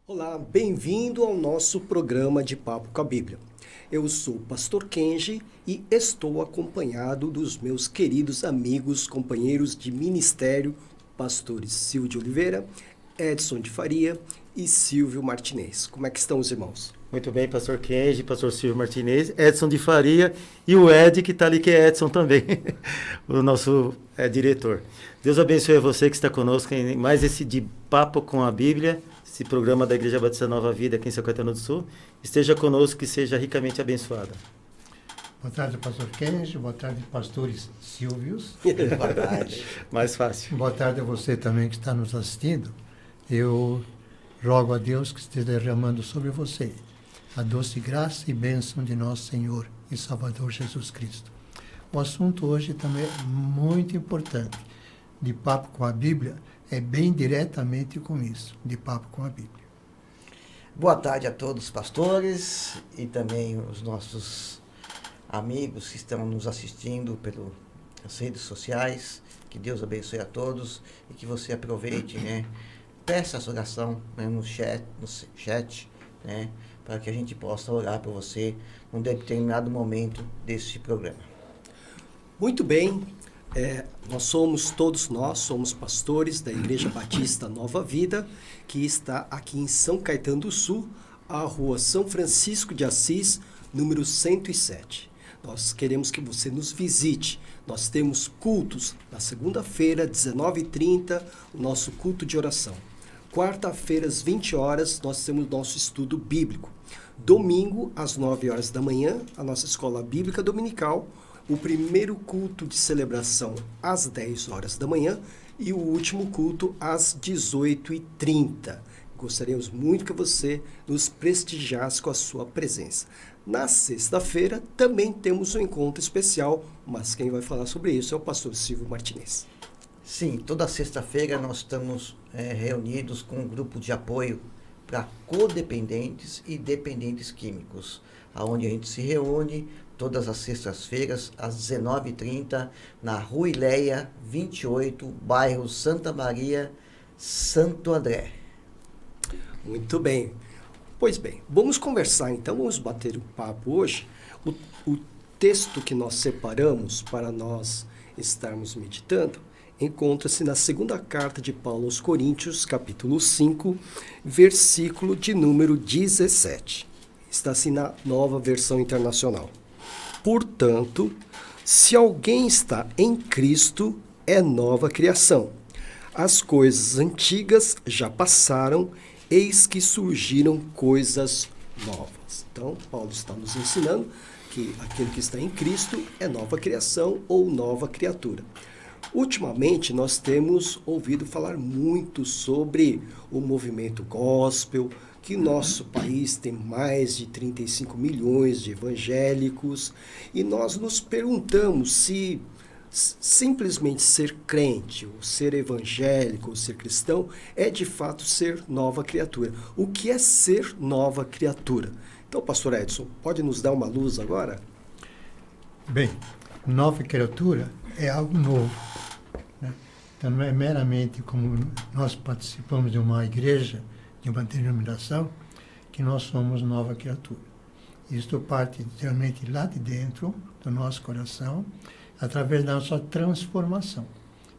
Olá, bem-vindo ao nosso programa de Papo com a Bíblia. Eu sou o pastor Kenji e estou acompanhado dos meus queridos amigos, companheiros de ministério, pastores Silvio de Oliveira, Edson de Faria e Silvio Martinez. Como é que estão os irmãos? Muito bem, pastor Kenji, pastor Silvio Martinez, Edson de Faria e o Ed que está ali, que é Edson também, o nosso diretor. Deus abençoe você que está conosco em mais esse de Papo com a Bíblia, esse programa da Igreja Batista Nova Vida aqui em São Caetano do Sul. Esteja conosco e seja ricamente abençoada. Boa tarde, pastor Kenji. Boa tarde, pastores Silvios. Boa tarde. Mais fácil. Boa tarde a você também que está nos assistindo. Eu rogo a Deus que esteja derramando sobre você a doce graça e bênção de nosso Senhor e Salvador Jesus Cristo. O assunto hoje também é muito importante. De Papo com a Bíblia é bem diretamente com isso, de Papo com a Bíblia. Boa tarde a todos os pastores e também os nossos amigos que estão nos assistindo pelas redes sociais. Que Deus abençoe a todos e que você aproveite, peça essa oração no chat, para que a gente possa orar por você num determinado momento deste programa. Muito bem, todos nós somos pastores da Igreja Batista Nova Vida, que está aqui em São Caetano do Sul, a rua São Francisco de Assis, número 107. Nós queremos que você nos visite. Nós temos cultos na segunda-feira, 19h30, o nosso culto de oração. Quarta-feira, às 20 horas, nós temos nosso estudo bíblico. Domingo, às 9 horas da manhã, a nossa escola bíblica dominical. O primeiro culto de celebração às 10 horas da manhã e o último culto às 18h30. Gostaríamos muito que você nos prestigiasse com a sua presença. Na sexta-feira também temos um encontro especial, mas quem vai falar sobre isso é o pastor Silvio Martinez. Sim, toda sexta-feira nós estamos reunidos com um grupo de apoio para codependentes e dependentes químicos, onde a gente se reúne todas as sextas-feiras, às 19h30, na Rua Ileia, 28, bairro Santa Maria, Santo André. Muito bem. Pois bem, vamos conversar então, vamos bater um papo hoje. O texto que nós separamos para nós estarmos meditando encontra-se na segunda carta de Paulo aos Coríntios, capítulo 5, versículo de número 17. Está assim na Nova Versão Internacional. Portanto, se alguém está em Cristo, é nova criação. As coisas antigas já passaram, eis que surgiram coisas novas. Então, Paulo está nos ensinando que aquele que está em Cristo é nova criação ou nova criatura. Ultimamente, nós temos ouvido falar muito sobre o movimento gospel, que nosso país tem mais de 35 milhões de evangélicos, e nós nos perguntamos se simplesmente ser crente, ou ser evangélico, ou ser cristão, é de fato ser nova criatura. O que é ser nova criatura? Então, pastor Edson, pode nos dar uma luz agora? Bem, nova criatura é algo novo. Então, não é meramente como nós participamos de uma igreja, de uma denominação, que nós somos nova criatura. Isto parte realmente lá de dentro do nosso coração, através da nossa transformação.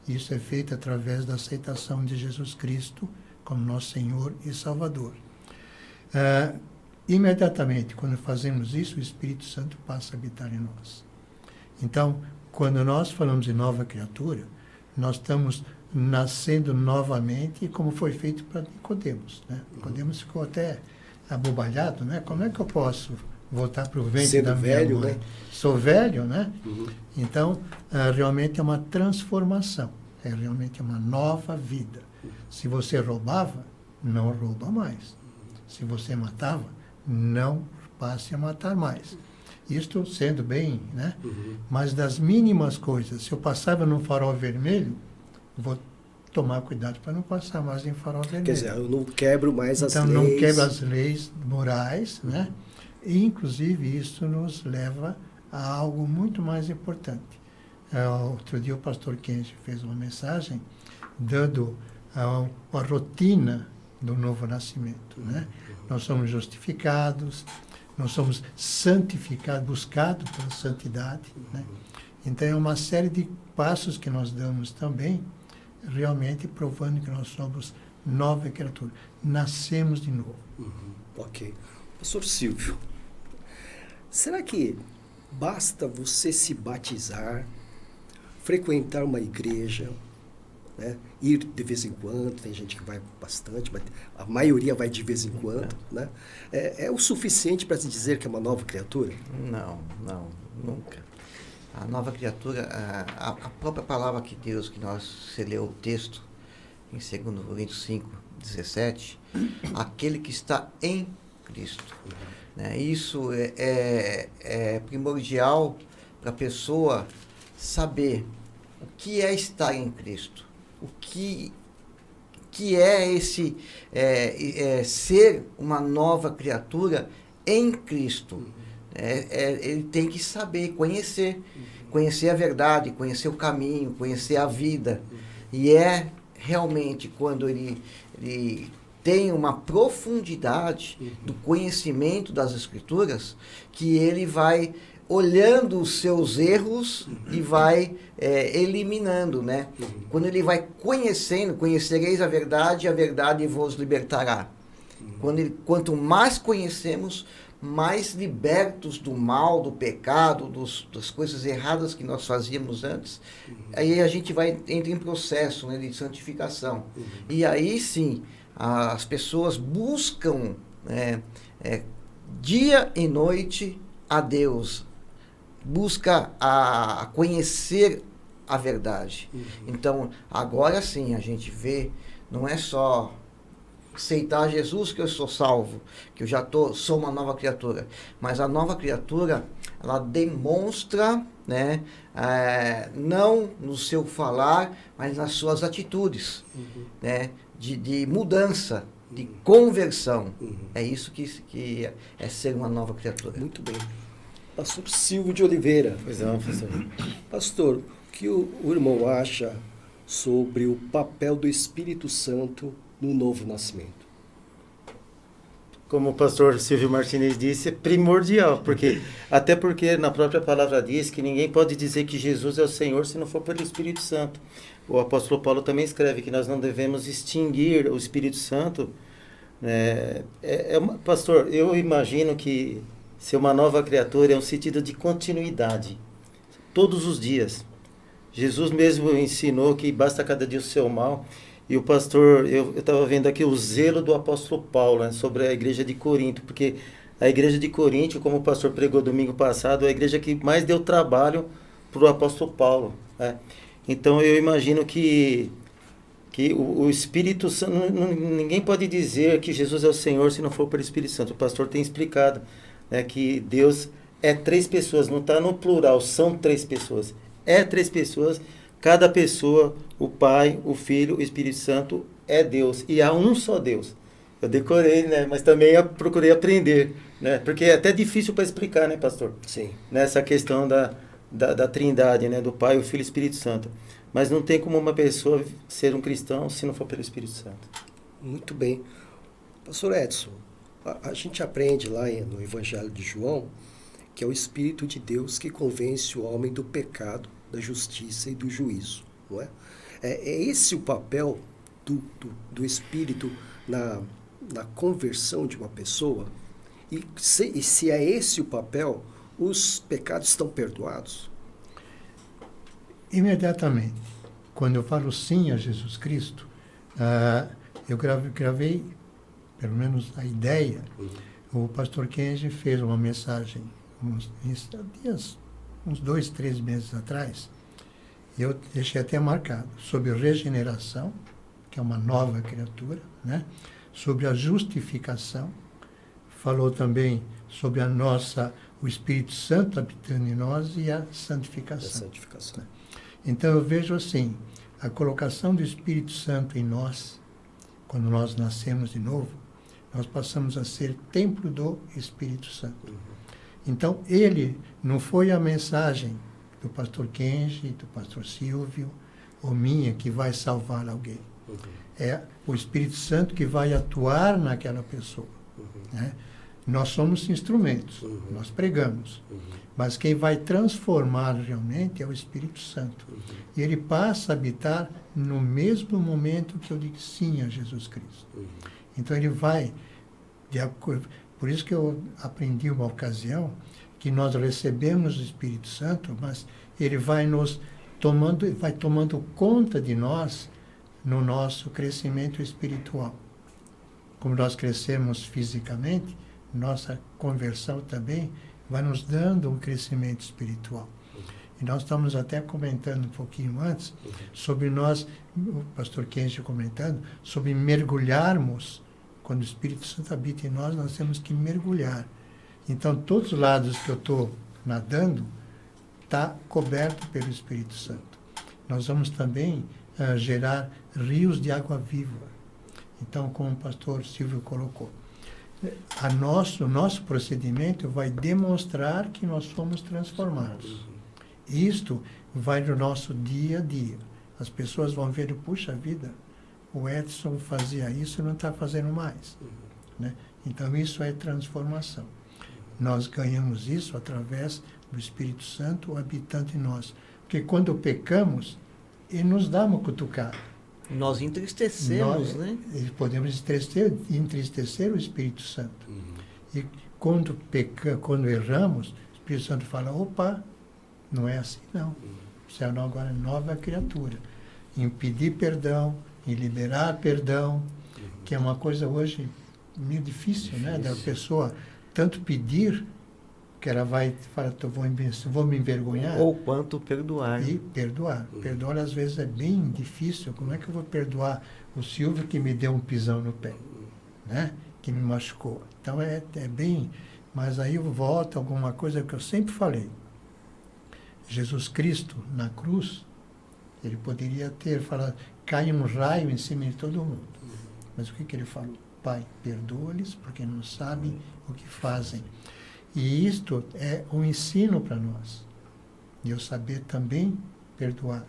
Isso é feito através da aceitação de Jesus Cristo como nosso Senhor e Salvador. Imediatamente, quando fazemos isso, o Espírito Santo passa a habitar em nós. Então, quando nós falamos de nova criatura, nós estamos nascendo novamente, como foi feito para Nicodemos. Nicodemos ficou até abobalhado, Como é que eu posso voltar para o ventre da minha velho, mãe? Sou velho, Então, realmente é uma transformação, é realmente uma nova vida. Se você roubava, não rouba mais. Se você matava, não passe a matar mais. Isto sendo bem, Mas das mínimas coisas, se eu passava num farol vermelho, vou tomar cuidado para não passar mais em farol vermelho. Quer dizer, eu não quebro mais as leis. Então, não quebro as leis morais, E, inclusive, isso nos leva a algo muito mais importante. Outro dia, o pastor Kenji fez uma mensagem dando a rotina do novo nascimento, né? Nós somos justificados, nós somos santificados, buscados pela santidade, né? Então, é uma série de passos que nós damos também, realmente provando que nós somos nova criatura. Nascemos de novo. Ok. Pastor Silvio, será que basta você se batizar, frequentar uma igreja, né, ir de vez em quando, tem gente que vai bastante, mas a maioria vai de vez em quando, né? É o suficiente para se dizer que é uma nova criatura? Não, nunca. A nova criatura, a própria palavra de Deus, que você leu o texto, em 2 Coríntios 5, 17, aquele que está em Cristo. Né? Isso é primordial para a pessoa saber o que é estar em Cristo, o que é esse ser uma nova criatura em Cristo. Ele tem que saber, conhecer a verdade, conhecer o caminho, conhecer a vida. E realmente quando ele tem uma profundidade do conhecimento das Escrituras, que ele vai olhando os seus erros e vai eliminando, né? Quando ele vai conhecereis a verdade vos libertará. Quanto mais conhecemos, mais libertos do mal, do pecado, das coisas erradas que nós fazíamos antes, aí a gente entra em processo, né, de santificação. E aí sim, as pessoas buscam dia e noite a Deus, busca a conhecer a verdade. Então, agora sim, a gente vê, não é só aceitar Jesus que eu sou salvo, que eu já sou uma nova criatura, mas a nova criatura, ela demonstra, né, não no seu falar, mas nas suas atitudes, né, de mudança, de conversão. É isso que é ser uma nova criatura. Muito bem. Pastor Silvio de Oliveira. Pois não, professor. Pastor, o que o irmão acha sobre o papel do Espírito Santo no novo nascimento? Como o pastor Silvio Martinez disse, é primordial, até porque na própria palavra diz que ninguém pode dizer que Jesus é o Senhor se não for pelo Espírito Santo. O apóstolo Paulo também escreve que nós não devemos extinguir o Espírito Santo. Pastor, eu imagino que ser uma nova criatura é um sentido de continuidade, todos os dias. Jesus mesmo ensinou que basta cada dia o seu mal. E o pastor, eu estava vendo aqui o zelo do apóstolo Paulo, né, sobre a igreja de Corinto, porque a igreja de Corinto, como o pastor pregou domingo passado, é a igreja que mais deu trabalho para o apóstolo Paulo. Né? Então eu imagino que o Espírito Santo, ninguém pode dizer que Jesus é o Senhor se não for pelo Espírito Santo. O pastor tem explicado, né, que Deus é 3 pessoas, não está no plural, são 3 pessoas. É 3 pessoas. Cada pessoa, o Pai, o Filho, o Espírito Santo é Deus. E há um só Deus. Eu decorei, né? Mas também procurei aprender, né? Porque é até difícil para explicar, né, pastor? Sim. Nessa questão da trindade, né? Do Pai, o Filho e o Espírito Santo. Mas não tem como uma pessoa ser um cristão se não for pelo Espírito Santo. Muito bem. Pastor Edson, a gente aprende lá no Evangelho de João que é o Espírito de Deus que convence o homem do pecado, da justiça e do juízo, não é? É esse o papel do Espírito na conversão de uma pessoa? E se é esse o papel, os pecados estão perdoados? Imediatamente. Quando eu falo sim a Jesus Cristo, eu gravei, pelo menos a ideia, o pastor Kenji fez uma mensagem uns 2, 3 meses atrás, e eu deixei até marcado, sobre regeneração, que é uma nova criatura, né? Sobre a justificação, falou também sobre o Espírito Santo habitando em nós e a santificação. Então eu vejo assim, a colocação do Espírito Santo em nós, quando nós nascemos de novo, nós passamos a ser templo do Espírito Santo. Então, não foi a mensagem do pastor Kenji, do pastor Silvio, ou minha, que vai salvar alguém. É o Espírito Santo que vai atuar naquela pessoa. Né? Nós somos instrumentos, nós pregamos. Mas quem vai transformar realmente é o Espírito Santo. E ele passa a habitar no mesmo momento que eu digo sim a Jesus Cristo. Então ele vai, por isso que eu aprendi uma ocasião, que nós recebemos o Espírito Santo, mas ele vai tomando conta de nós no nosso crescimento espiritual. Como nós crescemos fisicamente, nossa conversão também vai nos dando um crescimento espiritual. E nós estamos até comentando um pouquinho antes sobre nós, o pastor Kenji comentando, sobre mergulharmos. Quando o Espírito Santo habita em nós, nós temos que mergulhar. Então, todos os lados que eu estou nadando, está coberto pelo Espírito Santo. Nós vamos também gerar rios de água viva. Então, como o pastor Silvio colocou, o nosso procedimento vai demonstrar que nós fomos transformados. Isto vai no nosso dia a dia. As pessoas vão ver, puxa vida, o Edson fazia isso e não está fazendo mais. Né? Então, isso é transformação. Nós ganhamos isso através do Espírito Santo habitando em nós. Porque quando pecamos, ele nos dá uma cutucada. Nós entristecemos, né? Podemos entristecer o Espírito Santo. E quando erramos, o Espírito Santo fala, opa, não é assim não. Você agora é nova criatura. Em pedir perdão, em liberar perdão, que é uma coisa hoje meio difícil, né? Da pessoa tanto pedir, que ela vai falar, vou me envergonhar. Ou quanto perdoar. E perdoar. Perdoar, às vezes, é bem difícil. Como é que eu vou perdoar o Silvio que me deu um pisão no pé? Né? Que me machucou. Então, é bem... Mas aí eu volto a alguma coisa que eu sempre falei. Jesus Cristo, na cruz, ele poderia ter falado, cai um raio em cima de todo mundo. Mas o que ele falou? Pai, perdoa-lhes, porque não sabem o que fazem. E isto é um ensino para nós. E eu saber também perdoar.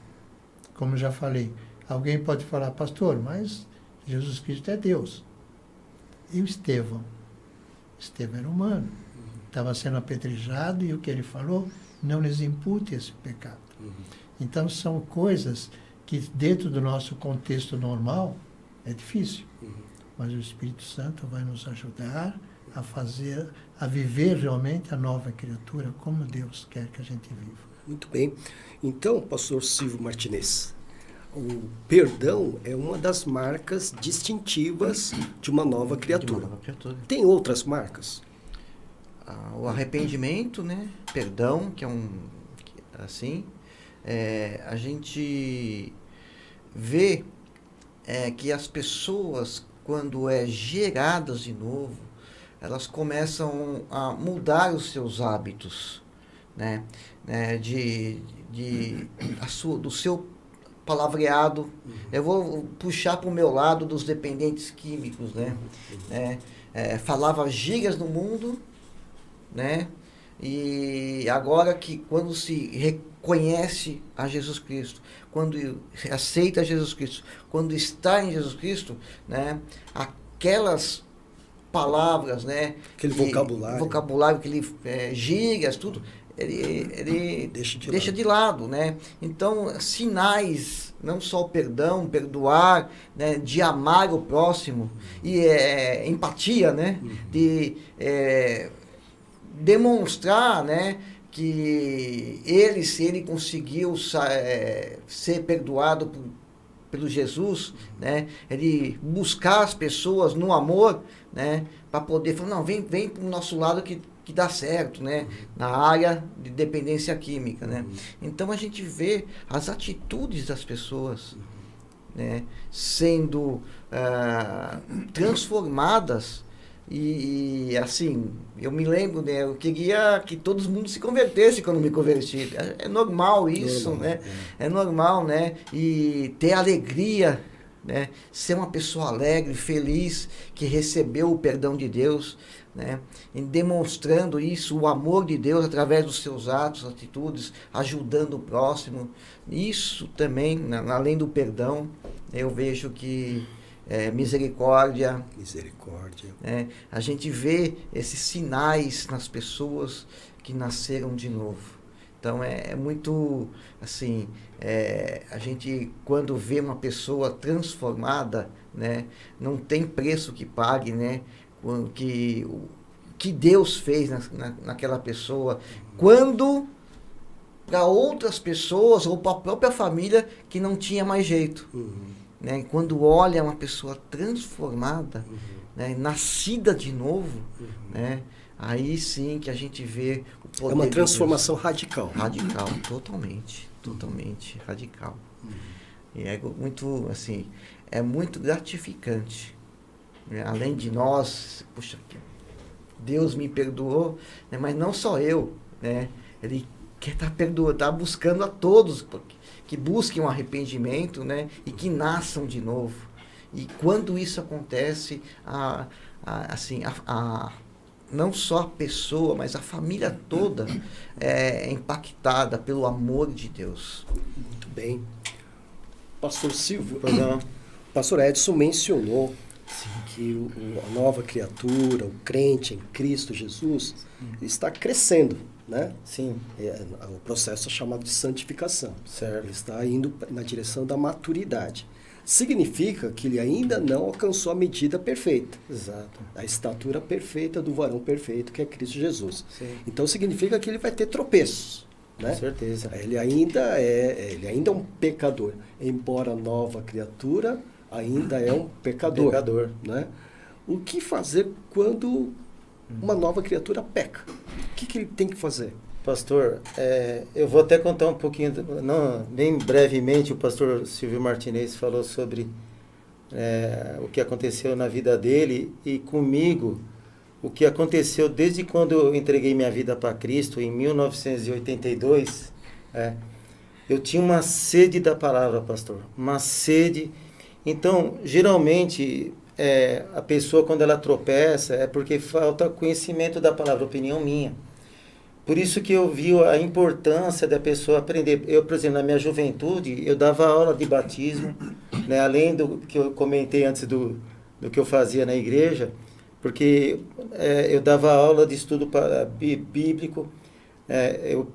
Como já falei, alguém pode falar, pastor, mas Jesus Cristo é Deus. E o Estevão? Estevão era humano. Estava sendo apedrejado e o que ele falou? Não lhes impute esse pecado. Então são coisas que dentro do nosso contexto normal é difícil. Mas o Espírito Santo vai nos ajudar a viver realmente a nova criatura como Deus quer que a gente viva. Muito bem. Então, pastor Silvio Martinez, o perdão é uma das marcas distintivas de uma nova criatura. Tem outras marcas? O arrependimento, né? Perdão, que é a gente vê que as pessoas, quando geradas de novo, elas começam a mudar os seus hábitos, né? Do seu palavreado. Eu vou puxar para o meu lado dos dependentes químicos, né? Falava gírias no mundo, né? E agora que quando se reconhece a Jesus Cristo, quando aceita Jesus Cristo, quando está em Jesus Cristo, né? Aquelas palavras, né? Aquele vocabulário, gírias, tudo, ele deixa de lado, né? Então, sinais, não só o perdão, perdoar, né? De amar o próximo e empatia, né? De demonstrar, né? Que se ele conseguiu ser perdoado pelo Jesus, né? Ele buscar as pessoas no amor, né? Para poder falar, não, vem para o nosso lado que dá certo, né? Na área de dependência química, né? Então a gente vê as atitudes das pessoas, né? Sendo transformadas. E assim, eu me lembro, né? Eu queria que todo mundo se convertesse quando me converti. É normal isso, né? É normal, né? E ter alegria né? Ser uma pessoa alegre, feliz, que recebeu o perdão de Deus, né? E demonstrando isso, o amor de Deus através dos seus atos, atitudes, ajudando o próximo. Isso também, além do perdão, eu vejo que misericórdia. Misericórdia. A gente vê esses sinais nas pessoas que nasceram de novo. Então é muito assim, a gente quando vê uma pessoa transformada, né, não tem preço que pague, né, o que Deus fez naquela pessoa, quando para outras pessoas ou para a própria família que não tinha mais jeito. Né? Quando olha uma pessoa transformada, né, nascida de novo, né, aí sim que a gente vê o poder. É uma de transformação Deus. radical. Radical, totalmente radical. E é muito, assim, é muito gratificante. Né? Além de nós, puxa, Deus me perdoou, né? Mas não só eu, né? Ele quer estar perdoando, está buscando a todos que busquem um arrependimento, né? E que nasçam de novo. E quando isso acontece, não só a pessoa, mas a família toda é impactada pelo amor de Deus. Muito bem. Pastor Silvio, Pastor Edson mencionou que a nova criatura, o crente em Cristo Jesus, está crescendo, né? Sim. O processo é chamado de santificação. Certo. Ele está indo na direção da maturidade. Significa que ele ainda não alcançou a medida perfeita. Exato. A estatura perfeita do varão perfeito, que é Cristo Jesus. Sim. Então significa que ele vai ter tropeços, né? Com certeza. Ele ainda é um pecador. Embora nova criatura, ainda é um pecador. Né? O que fazer quando uma nova criatura peca? O que ele tem que fazer? Pastor, eu vou até contar um pouquinho, bem brevemente, o pastor Silvio Martinez falou sobre o que aconteceu na vida dele e comigo, o que aconteceu desde quando eu entreguei minha vida para Cristo, em 1982, eu tinha uma sede da palavra, pastor, uma sede. Então, geralmente, a pessoa quando ela tropeça é porque falta conhecimento da palavra, opinião minha. Por isso que eu vi a importância da pessoa aprender. Eu, por exemplo, na minha juventude, eu dava aula de batismo, né, além do que eu comentei antes do que eu fazia na igreja, porque eu dava aula de estudo bíblico, eu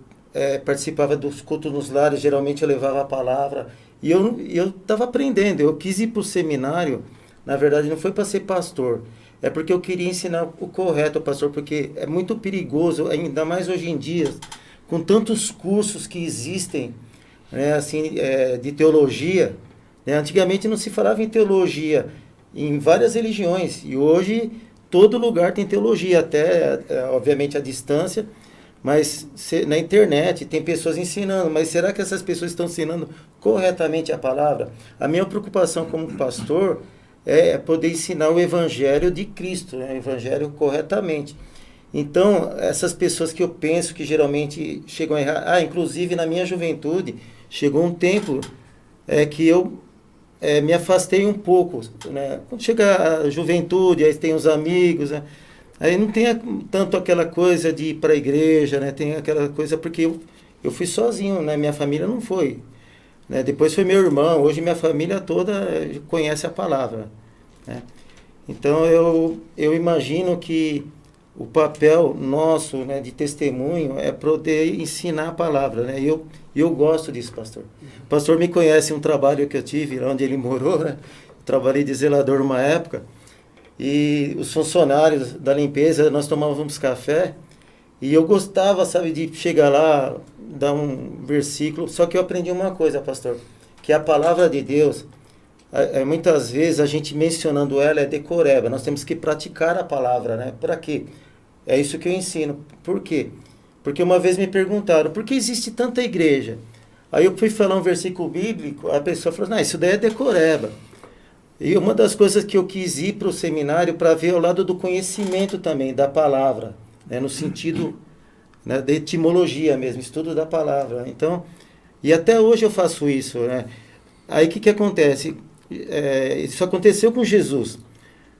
participava dos cultos nos lares, geralmente eu levava a palavra, e eu estava aprendendo. Eu quis ir para o seminário, na verdade não foi para ser pastor, é porque eu queria ensinar o correto, pastor, porque é muito perigoso, ainda mais hoje em dia, com tantos cursos que existem, né, assim, de teologia. Né? Antigamente não se falava em teologia em várias religiões, e hoje todo lugar tem teologia, até, obviamente, à distância, mas na internet tem pessoas ensinando, mas será que essas pessoas estão ensinando corretamente a palavra? A minha preocupação como pastor é poder ensinar o evangelho de Cristo, né? O evangelho corretamente. Então, essas pessoas que eu penso que geralmente chegam a errar, inclusive na minha juventude, chegou um tempo que eu me afastei um pouco, né? Quando chega a juventude, aí tem os amigos, né? Aí não tem tanto aquela coisa de ir para a igreja, né? Tem aquela coisa, porque eu fui sozinho, né? Minha família não foi. Né? Depois foi meu irmão, hoje minha família toda conhece a palavra. Né? Então eu imagino que o papel nosso, né, de testemunho é poder ensinar a palavra. Né? E eu gosto disso, pastor. O pastor me conhece um trabalho que eu tive, onde ele morou, né? Trabalhei de zelador uma época, e os funcionários da limpeza, nós tomávamos café, e eu gostava, sabe, de chegar lá, dar um versículo, só que eu aprendi uma coisa, pastor, que a palavra de Deus, muitas vezes a gente mencionando ela é decoreba, nós temos que praticar a palavra, né? Para quê? É isso que eu ensino. Por quê? Porque uma vez me perguntaram, por que existe tanta igreja? Aí eu fui falar um versículo bíblico, a pessoa falou, não, isso daí é decoreba. E uma das coisas que eu quis ir para o seminário para ver ao lado do conhecimento também, da palavra, né? No sentido, né, de etimologia mesmo, estudo da palavra. Então, e até hoje eu faço isso, né? Aí o que acontece? Isso aconteceu com Jesus.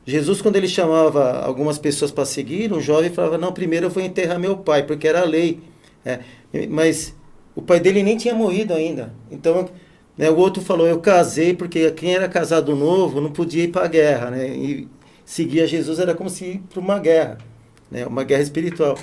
Jesus, quando ele chamava algumas pessoas para seguir, um jovem falava, não, primeiro eu vou enterrar meu pai, porque era a lei. Mas o pai dele nem tinha morrido ainda. Então, o outro falou, eu casei, porque quem era casado novo não podia ir para a guerra. Né? E seguir a Jesus era como se ir para uma guerra, né? Uma guerra espiritual.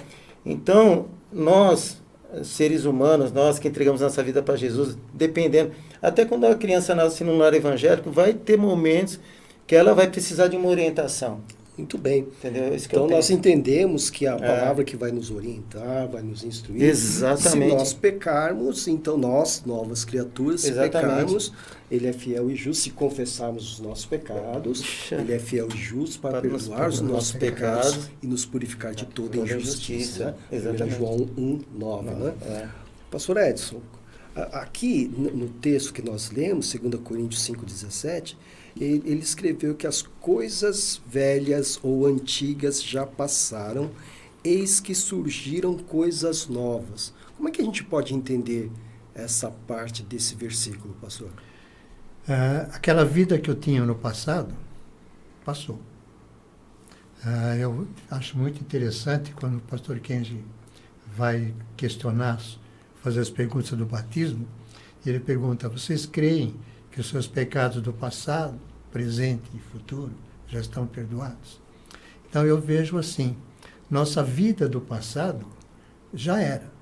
Então, nós, seres humanos, nós que entregamos nossa vida para Jesus, dependendo, até quando a criança nasce num lar evangélico, vai ter momentos que ela vai precisar de uma orientação. Muito bem. Entendeu? Então nós entendemos que a palavra que vai nos orientar, vai nos instruir. Exatamente. Se nós pecarmos, então nós, novas criaturas, se pecarmos, Ele é fiel e justo. Se confessarmos os nossos pecados, Ele é fiel e justo para perdoar os nossos pecados e nos purificar de toda injustiça. Exatamente. João 1:9, né? Pastor Edson, aqui no texto que nós lemos, 2 Coríntios 5:17, ele escreveu que as coisas velhas ou antigas já passaram, eis que surgiram coisas novas. Como é que a gente pode entender essa parte desse versículo, pastor? Aquela vida que eu tinha no passado, passou. Eu acho muito interessante quando o pastor Kenji vai questionar, fazer as perguntas do batismo, ele pergunta, vocês creem que os seus pecados do passado, presente e futuro já estão perdoados? Então eu vejo assim, nossa vida do passado já era.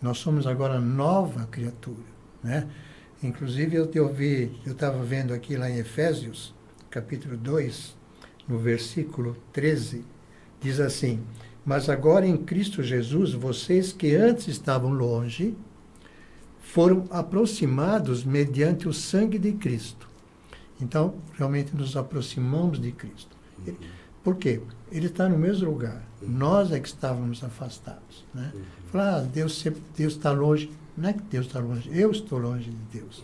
Nós somos agora nova criatura, né? Inclusive eu estava vendo aqui lá em Efésios, capítulo 2, no versículo 13, diz assim, mas agora em Cristo Jesus, vocês que antes estavam longe, foram aproximados mediante o sangue de Cristo. Então, realmente nos aproximamos de Cristo. Por quê? Ele está no mesmo lugar. Nós é que estávamos afastados. Né? Falar, Deus está longe. Não é que Deus está longe, eu estou longe de Deus.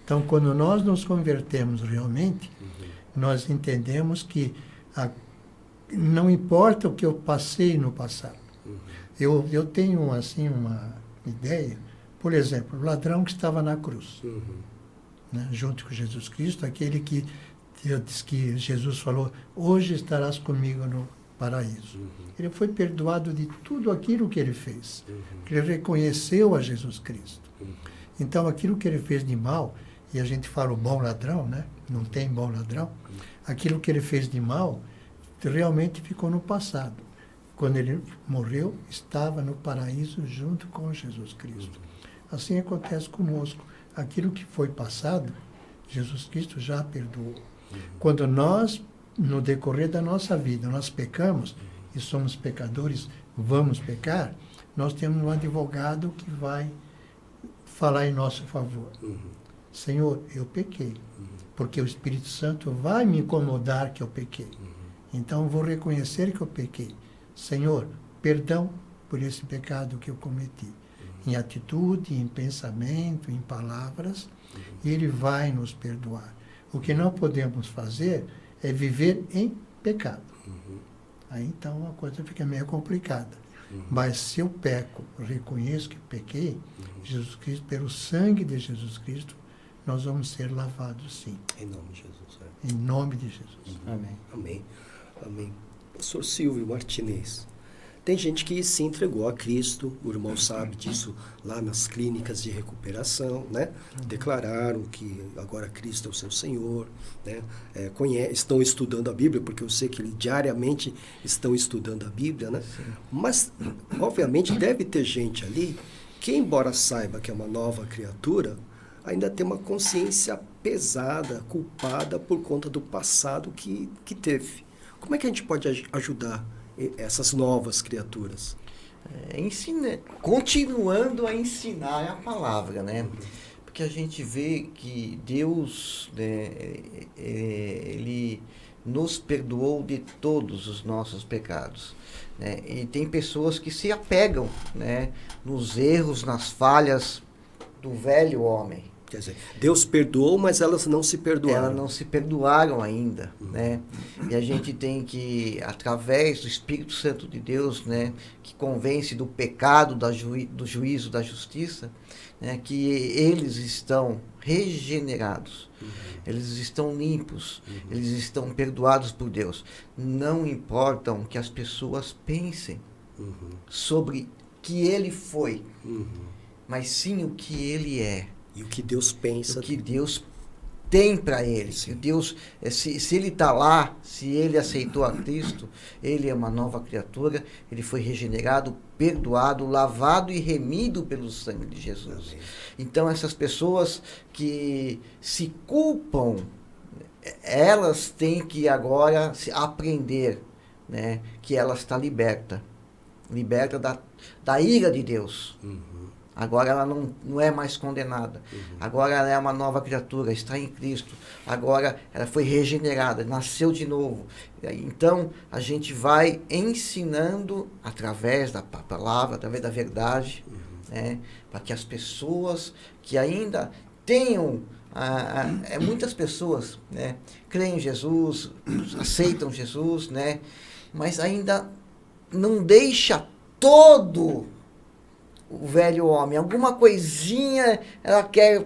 Então, quando nós nos convertemos realmente, nós entendemos que não importa o que eu passei no passado. Eu tenho, assim, uma ideia. Por exemplo, o ladrão que estava na cruz. Né, junto com Jesus Cristo, aquele que diz que Jesus falou, hoje estarás comigo no paraíso. Ele foi perdoado de tudo aquilo que ele fez. Ele reconheceu a Jesus Cristo. Então, aquilo que ele fez de mal, e a gente fala o bom ladrão, né? Não tem bom ladrão. Aquilo que ele fez de mal, realmente ficou no passado. Quando ele morreu, estava no paraíso junto com Jesus Cristo. Assim acontece conosco. Aquilo que foi passado, Jesus Cristo já perdoou. Quando nós, no decorrer da nossa vida, nós pecamos, e somos pecadores, vamos pecar, nós temos um advogado que vai falar em nosso favor. Senhor, eu pequei, porque o Espírito Santo vai me incomodar que eu pequei. Então, eu vou reconhecer que eu pequei. Senhor, perdão por esse pecado que eu cometi. Em atitude, em pensamento, em palavras, e Ele vai nos perdoar. O que não podemos fazer é viver em pecado. Aí então a coisa fica meio complicada. Mas se eu peco, reconheço que pequei, Jesus Cristo, pelo sangue de Jesus Cristo, nós vamos ser lavados sim. Em nome de Jesus. Em nome de Jesus. Amém. Amém. Amém. Pastor Silvio Martinez. Tem gente que se entregou a Cristo, o irmão sabe disso lá nas clínicas de recuperação, né? Declararam que agora Cristo é o seu Senhor, né? Estão estudando a Bíblia, porque eu sei que diariamente estão estudando a Bíblia, né? Mas, obviamente, deve ter gente ali que, embora saiba que é uma nova criatura, ainda tem uma consciência pesada, culpada por conta do passado que teve. Como é que a gente pode ajudar essas novas criaturas? Continuando a ensinar a palavra, né? Porque a gente vê que Deus, né, Ele nos perdoou de todos os nossos pecados, né? E tem pessoas que se apegam, né, nos erros, nas falhas do velho homem, Quer dizer, Deus perdoou, mas elas não se perdoaram. Elas não se perdoaram ainda, né? E a gente tem que, através do Espírito Santo de Deus, né, que convence do pecado, do juízo, da justiça, né, que eles estão regenerados, eles estão limpos, eles estão perdoados por Deus. Não importam o que as pessoas pensem sobre que ele foi, mas sim o que ele é. E o que Deus pensa. O que Deus tem para ele. Deus, se ele está lá, se ele aceitou a Cristo, ele é uma nova criatura, ele foi regenerado, perdoado, lavado e remido pelo sangue de Jesus. Amém. Então, essas pessoas que se culpam, elas têm que agora aprender, né, que ela está liberta da ira de Deus. Agora ela não é mais condenada. Agora ela é uma nova criatura, está em Cristo. Agora ela foi regenerada, nasceu de novo. Então a gente vai ensinando através da palavra, através da verdade, né, para que as pessoas que ainda tenham... muitas pessoas, né, creem em Jesus, aceitam Jesus, né, mas ainda não deixa todo o velho homem, alguma coisinha ela quer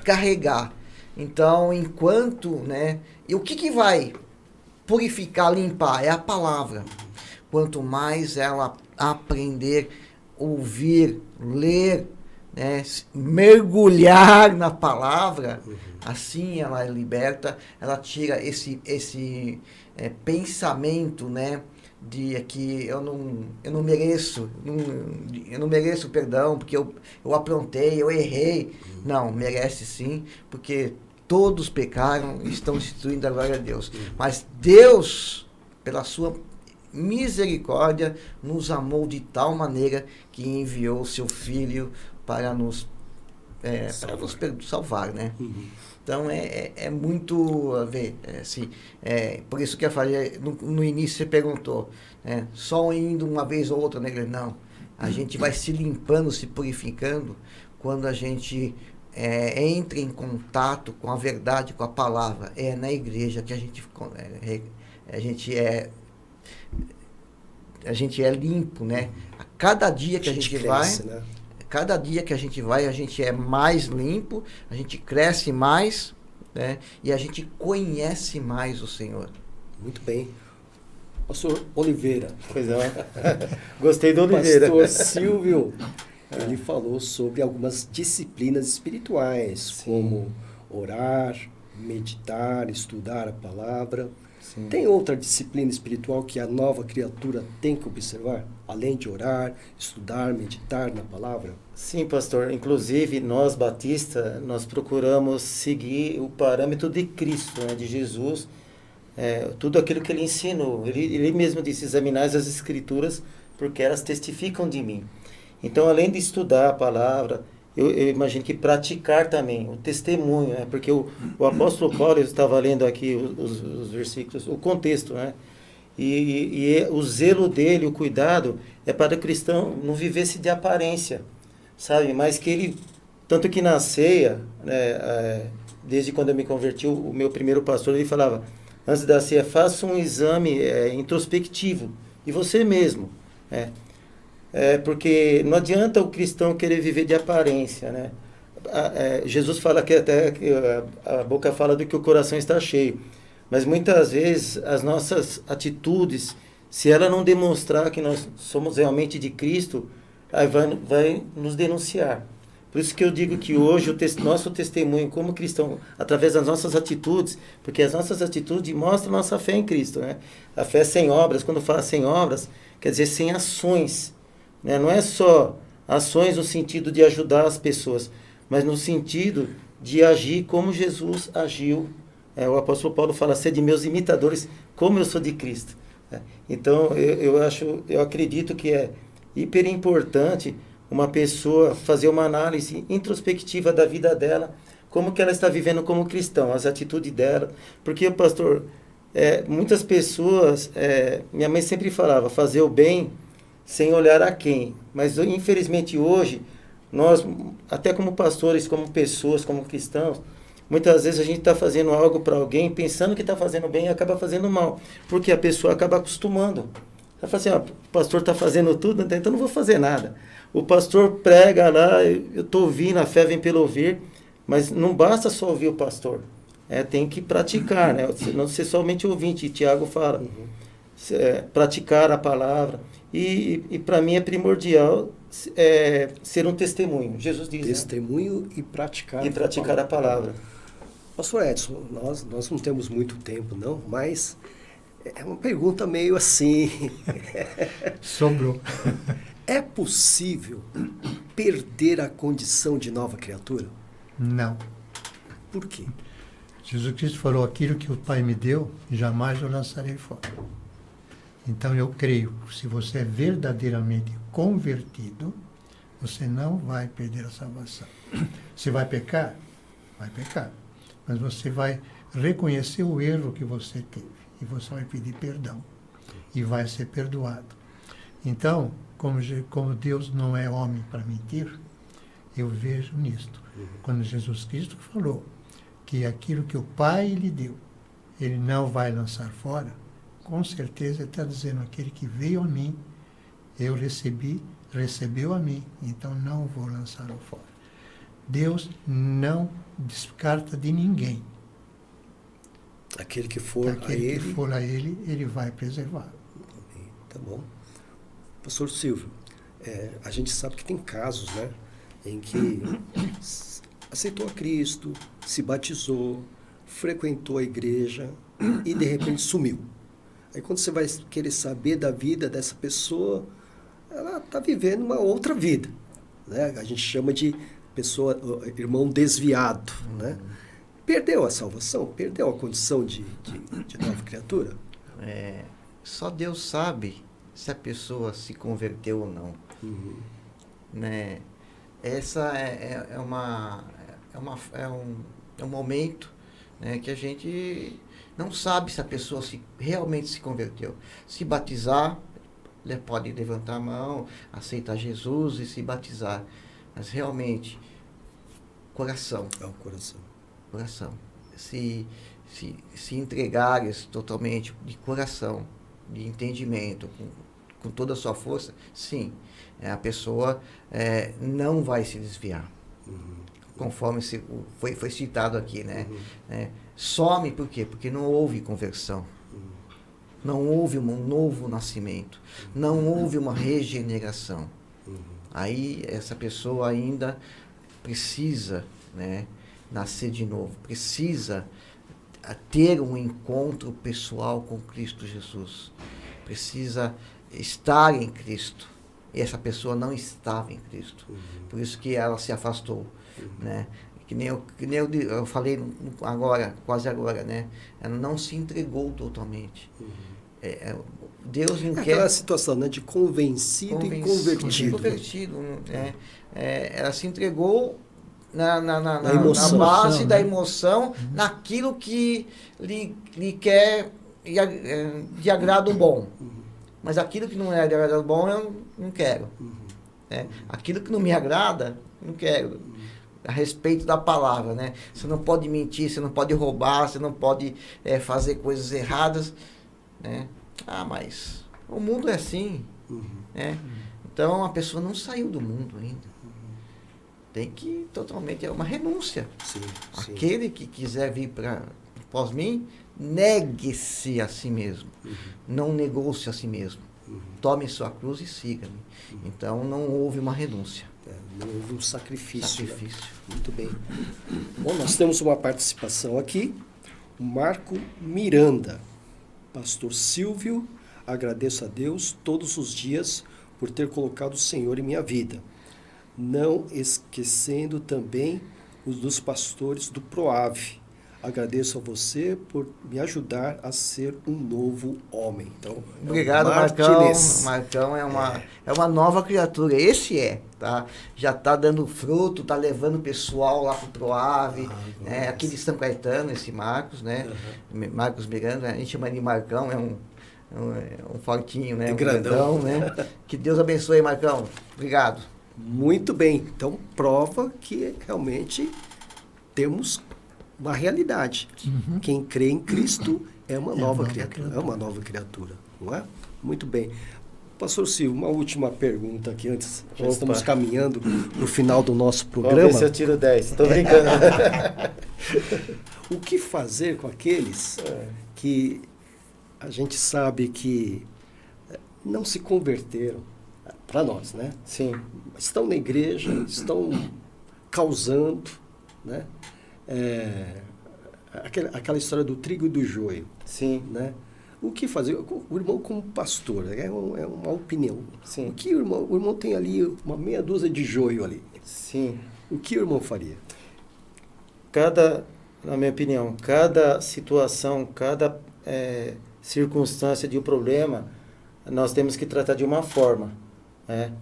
carregar. Então, enquanto, né, e o que vai purificar, limpar? É a palavra. Quanto mais ela aprender, ouvir, ler, né, mergulhar na palavra, assim ela é liberta, ela tira esse pensamento, né, de que eu não mereço, eu não mereço perdão, porque eu aprontei, eu errei. Não, merece sim, porque todos pecaram e estão destituindo a glória de Deus. Mas Deus, pela sua misericórdia, nos amou de tal maneira que enviou o seu Filho para nos salvar, né? Então é muito a ver, assim, por isso que eu falei, no início você perguntou, né, só indo uma vez ou outra na igreja. Não, a gente vai se limpando, se purificando quando a gente entra em contato com a verdade, com a palavra. É na igreja que a gente é limpo, né? A cada dia que a gente cresce, vai... né? Cada dia que a gente vai, a gente é mais limpo, a gente cresce mais, né? E a gente conhece mais o Senhor. Muito bem. Pastor Oliveira. Pois é. Gostei do Oliveira. Pastor Silvio, ele falou sobre algumas disciplinas espirituais, como orar, meditar, estudar a palavra. Sim. Tem outra disciplina espiritual que a nova criatura tem que observar? Além de orar, estudar, meditar na palavra? Sim, pastor. Inclusive, nós, batistas, nós procuramos seguir o parâmetro de Cristo, né, de Jesus. Tudo aquilo que ele ensinou. Ele mesmo disse, examinais as Escrituras, porque elas testificam de mim. Então, além de estudar a palavra, eu imagino que praticar também, o testemunho, né? Porque o apóstolo Paulo, eu estava lendo aqui os versículos, o contexto, né? E o zelo dele, o cuidado, é para o cristão não vivesse de aparência, sabe? Mas que ele, tanto que na ceia, né, desde quando eu me converti, o meu primeiro pastor, ele falava, antes da ceia, faça um exame introspectivo, de você mesmo, né? Porque não adianta o cristão querer viver de aparência, né? Jesus fala que até que a boca fala do que o coração está cheio, mas muitas vezes as nossas atitudes, se ela não demonstrar que nós somos realmente de Cristo, aí vai nos denunciar. Por isso que eu digo que hoje o nosso testemunho como cristão, através das nossas atitudes, porque as nossas atitudes mostram nossa fé em Cristo, né? A fé sem obras, quando fala sem obras, quer dizer sem ações, né? Não é só ações no sentido de ajudar as pessoas, mas no sentido de agir como Jesus agiu. O apóstolo Paulo fala, sede meus imitadores, como eu sou de Cristo. Então, eu acredito que é hiper importante uma pessoa fazer uma análise introspectiva da vida dela, como que ela está vivendo como cristão, as atitudes dela. Porque, pastor, muitas pessoas, minha mãe sempre falava, fazer o bem sem olhar a quem. Mas, infelizmente, hoje, Nós, até como pastores, como pessoas, como cristãos, muitas vezes a gente está fazendo algo para alguém, pensando que está fazendo bem e acaba fazendo mal. Porque a pessoa acaba acostumando. Ela fala assim, o pastor está fazendo tudo, então eu não vou fazer nada. O pastor prega lá, eu estou ouvindo, a fé vem pelo ouvir, mas não basta só ouvir o pastor. Tem que praticar, né? Não ser somente ouvinte, Tiago fala. Praticar a palavra. E para mim é primordial ser um testemunho. Jesus diz. Testemunho, né? E praticar. E praticar a palavra. Pastor Edson, nós não temos muito tempo, não, mas é uma pergunta meio assim. Sobrou. É possível perder a condição de nova criatura? Não. Por quê? Jesus Cristo falou, aquilo que o Pai me deu, jamais eu lançarei fora. Então eu creio, se você é verdadeiramente convertido, você não vai perder a salvação. Você vai pecar? Vai pecar. Mas você vai reconhecer o erro que você teve. E você vai pedir perdão. E vai ser perdoado. Então, como Deus não é homem para mentir, eu vejo nisto. Quando Jesus Cristo falou que aquilo que o Pai lhe deu, ele não vai lançar fora, com certeza ele está dizendo, aquele que veio a mim, eu recebeu a mim, então não vou lançá-lo fora. Deus não descarta de ninguém. Aquele que for a ele, ele vai preservar. Tá bom. Pastor Silvio, a gente sabe que tem casos, né, em que aceitou a Cristo, se batizou, frequentou a igreja e de repente sumiu. Aí quando você vai querer saber da vida dessa pessoa, ela está vivendo uma outra vida, né? A gente chama de pessoa, irmão desviado, né? Perdeu a salvação, perdeu a condição de nova criatura. Só Deus sabe se a pessoa se converteu ou não. Né? Essa é um momento, né, que a gente não sabe se a pessoa realmente se converteu. Se batizar, ele pode levantar a mão, aceitar Jesus e se batizar. Mas realmente, coração. É o coração. Coração. Se entregares totalmente de coração, de entendimento, com toda a sua força, sim, a pessoa não vai se desviar. Conforme foi citado aqui, né? Some por quê? Porque não houve conversão. Não houve um novo nascimento. Não houve uma regeneração. Aí essa pessoa ainda precisa, né, nascer de novo. Precisa ter um encontro pessoal com Cristo Jesus. Precisa estar em Cristo. E essa pessoa não estava em Cristo. Por isso que ela se afastou. Né? Que nem eu falei agora, quase agora, né? Ela não se entregou totalmente. Deus não quer... Aquela situação, né, de convencido e convertido. Ela se entregou na emoção, base, né, da né? emoção, naquilo que lhe quer de agrado bom. Mas aquilo que não é de agrado bom, eu não quero. Aquilo que não me agrada, não quero. A respeito da palavra, né? Você não pode mentir, você não pode roubar, você não pode fazer coisas erradas, né? Mas o mundo é assim, né? Então a pessoa não saiu do mundo ainda. Tem que totalmente, é uma renúncia. Sim. Aquele que quiser vir após mim, negue-se a si mesmo. Não negou-se a si mesmo. Tome sua cruz e siga-me. Então não houve uma renúncia. Não houve um sacrifício. Né? Muito bem. Bom, nós temos uma participação aqui. O Marco Miranda. Pastor Silvio, agradeço a Deus todos os dias por ter colocado o Senhor em minha vida. Não esquecendo também os dos pastores do PROAV. Agradeço a você por me ajudar a ser um novo homem. Então, obrigado, Marcão. Marcão é uma nova criatura. Esse tá? Já está dando fruto, está levando o pessoal lá para o PROAV, aqui de São Caetano, esse Marcos, né? Marcos Miranda, a gente chama de Marcão, é um fortinho, né? Um grandão, né? Que Deus abençoe, Marcão. Obrigado. Muito bem. Então, prova que realmente temos uma realidade. Quem crê em Cristo é uma nova criatura. É uma nova criatura, não é? Muito bem. Pastor Silvio, uma última pergunta aqui antes. Já estamos caminhando no final do nosso programa. Vamos ver se eu tiro 10. Estou brincando. O que fazer com aqueles que a gente sabe que não se converteram, para nós, né? Sim. Estão na igreja, estão causando, né? Aquela história do trigo e do joio. Sim. Né? O que fazer? O irmão como pastor, é uma opinião. Sim. O que o irmão tem ali, uma meia dúzia de joio ali. Sim. O que o irmão faria? Na minha opinião, cada situação, cada circunstância de um problema, nós temos que tratar de uma forma. Né?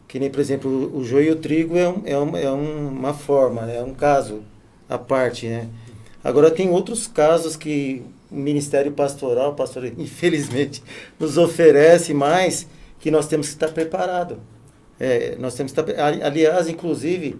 Que nem, por exemplo, o joio e o trigo é uma forma, é um caso à parte. Né? Agora, tem outros casos que o Ministério Pastoral, infelizmente, nos oferece mais, que nós temos que estar preparados. Nós temos que estar, aliás, inclusive,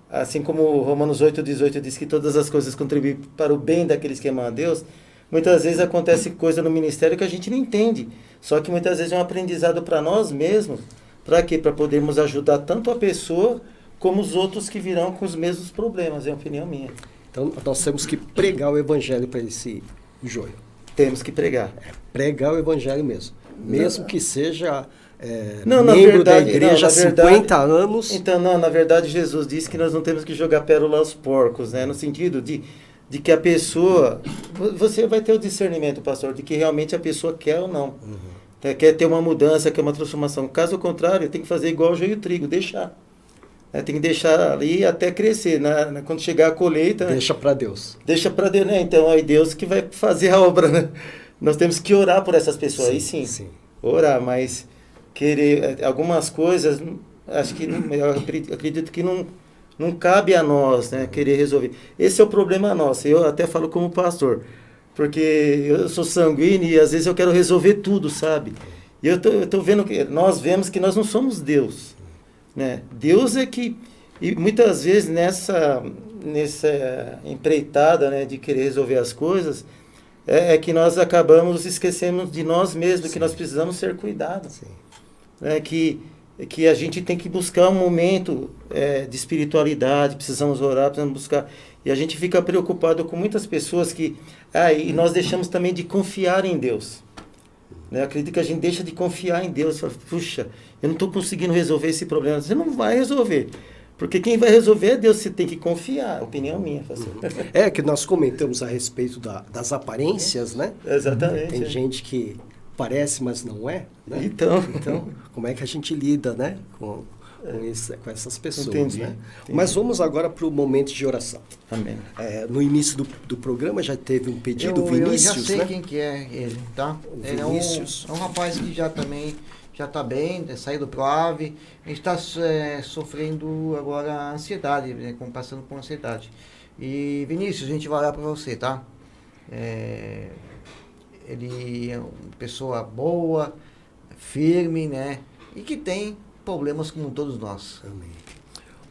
assim como Romanos 8,18 diz que todas as coisas contribuem para o bem daqueles que amam a Deus, muitas vezes acontece coisa no ministério que a gente não entende. Só que muitas vezes é um aprendizado para nós mesmos. Para quê? Para podermos ajudar tanto a pessoa como os outros que virão com os mesmos problemas. É a opinião minha. Então, nós temos que pregar o evangelho para esse joio. Temos que pregar. Pregar o evangelho mesmo. Mesmo que seja não, membro da igreja há 50 anos. Então, na verdade, Jesus disse que nós não temos que jogar pérola aos porcos, né? No sentido de que a pessoa... Você vai ter o discernimento, pastor, de que realmente a pessoa quer ou não. Quer ter uma mudança, quer uma transformação. Caso contrário, tem que fazer igual o joio e o trigo, deixar. Tem que deixar ali até crescer. Quando chegar a colheita... Deixa para Deus. Deixa para Deus, né? Então, é Deus que vai fazer a obra, né? Nós temos que orar por essas pessoas. Aí sim. Orar, mas querer... Algumas coisas, acho que... Eu acredito que não cabe a nós, né? Querer resolver. Esse é o problema nosso. Eu até falo como pastor. Porque eu sou sanguíneo e às vezes eu quero resolver tudo, sabe? E eu tô vendo que... Nós vemos que nós não somos Deus. Né? Deus é que, e muitas vezes nessa empreitada, né, de querer resolver as coisas, é que nós acabamos esquecendo de nós mesmos, que nós precisamos ser cuidados. Né? Que a gente tem que buscar um momento de espiritualidade, precisamos orar, precisamos buscar. E a gente fica preocupado com muitas pessoas que... e nós deixamos também de confiar em Deus. Eu acredito que a gente deixa de confiar em Deus. Fala, puxa, eu não estou conseguindo resolver esse problema. Você não vai resolver. Porque quem vai resolver é Deus. Você tem que confiar. Opinião minha, pastor. Que nós comentamos a respeito das aparências, né? Exatamente. Tem gente que parece, mas não é. Né? Então, como é que a gente lida, né? Com essas pessoas. Entendi. Né? Mas vamos agora para o momento de oração. Amém. No início do programa já teve um pedido, Vinícius, eu já sei, né? quem que é ele, tá? Ele Vinícius. é um rapaz que já está bem, saiu do PROAV, a gente está sofrendo agora ansiedade, né, passando por ansiedade. E Vinícius, a gente vai orar para você, tá? Ele é uma pessoa boa, firme, né? E que tem problemas como todos nós. Amém.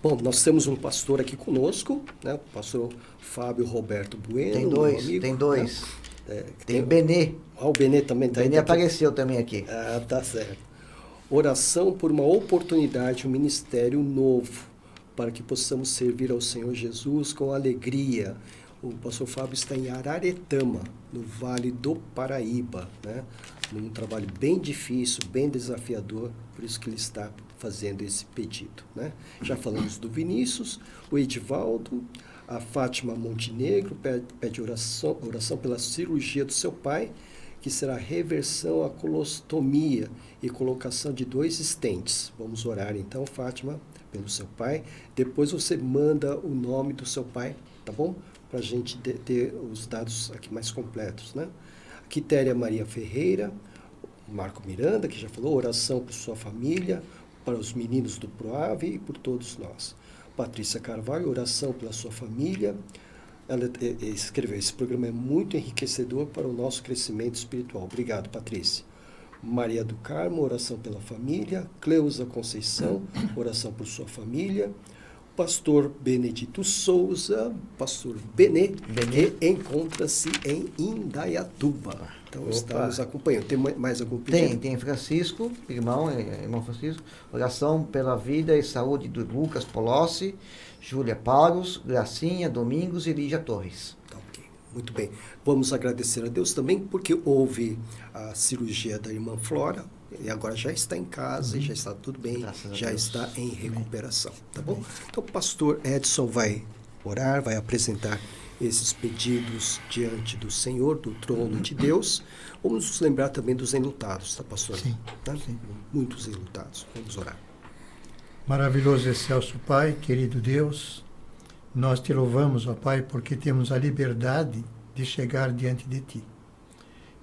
Bom, nós temos um pastor aqui conosco, né? O pastor Fábio Roberto Bueno. Tem dois, amigo, tem dois. Né? Tem o Benê. O Benê também está aí. O Benê apareceu também aqui. Tá certo. Oração por uma oportunidade, um ministério novo, para que possamos servir ao Senhor Jesus com alegria. O pastor Fábio está em Araretama, no Vale do Paraíba, né? Num trabalho bem difícil, bem desafiador, por isso que ele está fazendo esse pedido, né? Já falamos do Vinícius, o Edivaldo, a Fátima Montenegro pede oração pela cirurgia do seu pai, que será reversão à colostomia e colocação de 2 stents. Vamos orar então, Fátima, pelo seu pai. Depois você manda o nome do seu pai, tá bom? Para a gente ter os dados aqui mais completos, né? Quitéria Maria Ferreira, Marco Miranda, que já falou, oração por sua família, para os meninos do PROAV e por todos nós. Patrícia Carvalho, oração pela sua família. Ela escreveu, esse programa é muito enriquecedor para o nosso crescimento espiritual. Obrigado, Patrícia. Maria do Carmo, oração pela família. Cleusa Conceição, oração por sua família. Pastor Benedito Souza, pastor Benê, que encontra-se em Indaiatuba. Então, estamos acompanhando. Tem mais algum pedido? Tem Francisco, irmão Francisco, oração pela vida e saúde do Lucas Polossi, Júlia Paulos, Gracinha Domingos e Lígia Torres. Ok, muito bem. Vamos agradecer a Deus também, porque houve a cirurgia da irmã Flora, e agora já está em casa e já está tudo bem, já está em recuperação, tá bom? Então o pastor Edson vai orar, vai apresentar esses pedidos diante do Senhor, do trono de Deus. Vamos nos lembrar também dos enlutados, tá, pastor? Sim, Tá? sim. Muitos enlutados. Vamos orar. Maravilhoso e excelso Pai, querido Deus, nós te louvamos, ó Pai, porque temos a liberdade de chegar diante de Ti.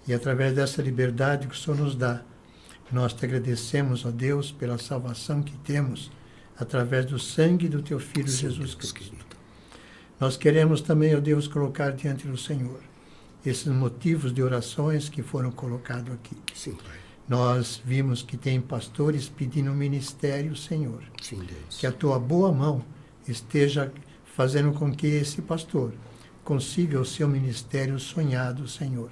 E através dessa liberdade que o Senhor nos dá, nós te agradecemos, ó Deus, pela salvação que temos através do sangue do Teu Filho Sim, Jesus Deus Cristo. querido. Nós queremos também, ó Deus, colocar diante do Senhor esses motivos de orações que foram colocados aqui. Sim, Pai. Nós vimos que tem pastores pedindo ministério, Senhor. Sim, Deus. Que a Tua boa mão esteja fazendo com que esse pastor consiga o seu ministério sonhado, Senhor.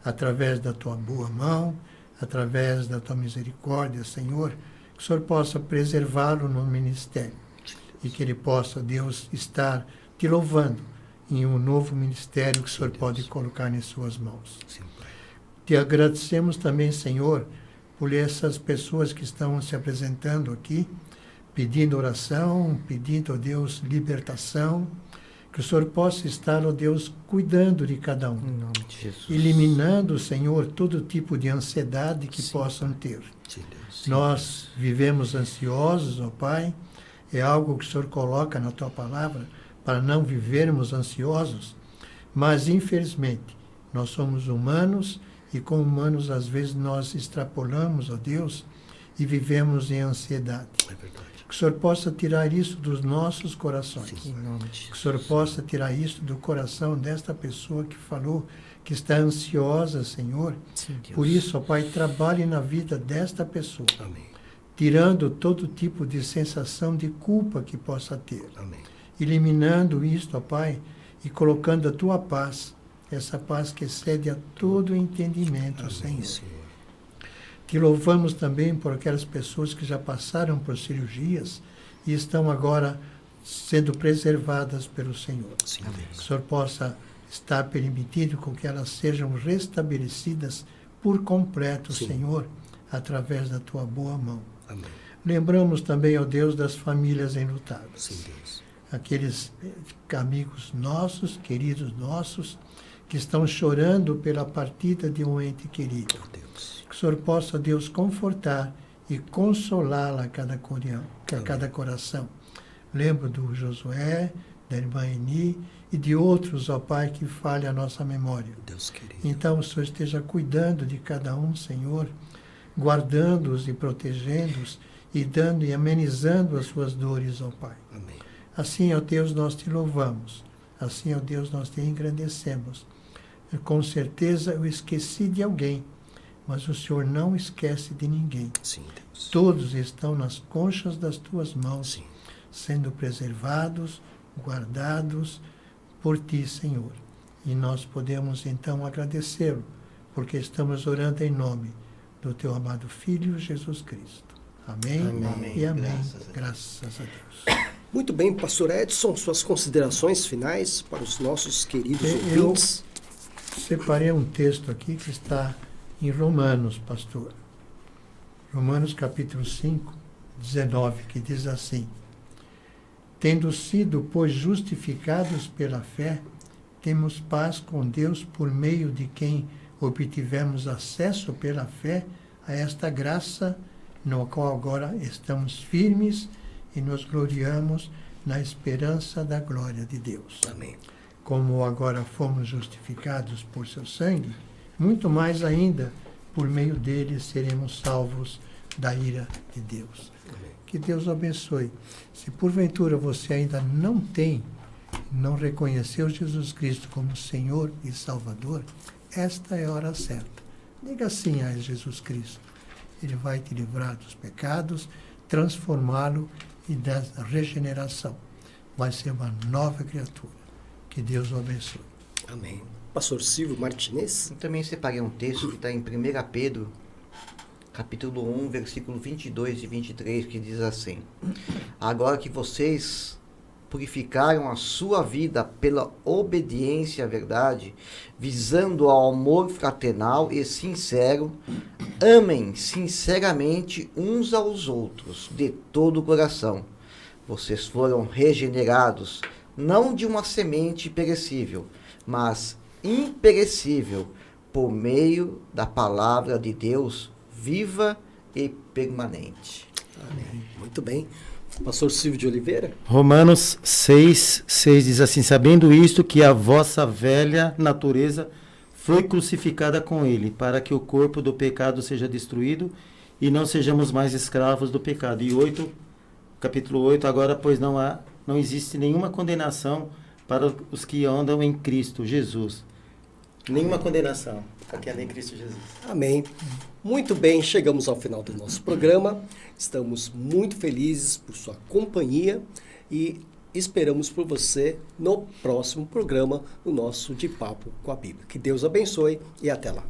Através da Tua boa mão, através da Tua misericórdia, Senhor, que o Senhor possa preservá-lo no ministério e que ele possa, Deus, estar te louvando em um novo ministério que o Senhor pode colocar em suas mãos. Sim, Pai. Te agradecemos também, Senhor, por essas pessoas que estão se apresentando aqui, pedindo oração, pedindo, ó Deus, libertação, que o Senhor possa estar, ó Deus, cuidando de cada um. Em nome de Jesus. Eliminando, Senhor, todo tipo de ansiedade que possam ter. Sim, Deus. Nós vivemos ansiosos, ó Pai, é algo que o Senhor coloca na Tua palavra para não vivermos ansiosos, mas infelizmente nós somos humanos e como humanos às vezes nós extrapolamos, ó Deus, e vivemos em ansiedade. É verdade. Que o Senhor possa tirar isso dos nossos corações. Em nome de Que o Jesus. Senhor possa tirar isso do coração desta pessoa que falou que está ansiosa, Senhor. Sim, Deus. Por isso, ó Pai, trabalhe na vida desta pessoa, Amém. tirando todo tipo de sensação de culpa que possa ter, Amém. eliminando isto, ó Pai, e colocando a Tua paz, essa paz que excede a todo entendimento, Amém, Senhor. Senhor. Te louvamos também por aquelas pessoas que já passaram por cirurgias e estão agora sendo preservadas pelo Senhor. Sim, Que o Deus. Senhor possa estar permitindo com que elas sejam restabelecidas por completo, Sim. Senhor, através da Tua boa mão. Amém. Lembramos também, ó Deus, das famílias enlutadas. Sim, Deus. Aqueles amigos nossos, queridos nossos, que estão chorando pela partida de um ente querido. Oh, Deus. Que o Senhor possa, Deus, confortar e consolá-la a cada coração. Lembro do Josué, da irmã Eni e de outros, ó Pai, que falha a nossa memória. Deus querido. Então o Senhor esteja cuidando de cada um, Senhor, guardando-os e protegendo-os e dando e amenizando as suas dores, ó Pai. Amém. Assim, ó Deus, nós te louvamos. Assim, ó Deus, nós te engrandecemos. Com certeza eu esqueci de alguém, mas o Senhor não esquece de ninguém. Sim, Deus. Todos estão nas conchas das tuas mãos, Sim. sendo preservados, guardados por ti, Senhor. E nós podemos então agradecê-lo, porque estamos orando em nome do teu amado Filho Jesus Cristo. Amém, Amém. e amém. Graças a Deus. Graças a Deus. Muito bem, pastor Edson, suas considerações finais para os nossos queridos Eu ouvintes. separei um texto aqui que está em Romanos, pastor. Romanos capítulo 5, 19, que diz assim: tendo sido, pois, justificados pela fé, temos paz com Deus por meio de quem obtivemos acesso pela fé a esta graça, no qual agora estamos firmes e nos gloriamos na esperança da glória de Deus. Amém. Como agora fomos justificados por seu sangue, muito mais ainda, por meio dele, seremos salvos da ira de Deus. Amém. Que Deus o abençoe. Se porventura você ainda não reconheceu Jesus Cristo como Senhor e Salvador, esta é a hora certa. Diga sim a Jesus Cristo. Ele vai te livrar dos pecados, transformá-lo e dar regeneração. Vai ser uma nova criatura. Que Deus o abençoe. Amém. Pastor Silvio Martinez. Eu também separei um texto que está em 1 Pedro, capítulo 1, versículo 22 e 23, que diz assim: agora que vocês purificaram a sua vida pela obediência à verdade, visando ao amor fraternal e sincero, amem sinceramente uns aos outros, de todo o coração. Vocês foram regenerados, não de uma semente perecível, mas imperecível, por meio da palavra de Deus, viva e permanente. Amém. Muito bem. Pastor Silvio de Oliveira. Romanos 6:6 diz assim: sabendo isto, que a vossa velha natureza foi crucificada com ele, para que o corpo do pecado seja destruído e não sejamos mais escravos do pecado. E capítulo 8, agora, pois não existe nenhuma condenação para os que andam em Cristo Jesus. Nenhuma condenação para quem anda em Cristo Jesus. Amém. Muito bem, chegamos ao final do nosso programa. Estamos muito felizes por sua companhia e esperamos por você no próximo programa, no nosso De Papo com a Bíblia. Que Deus abençoe e até lá.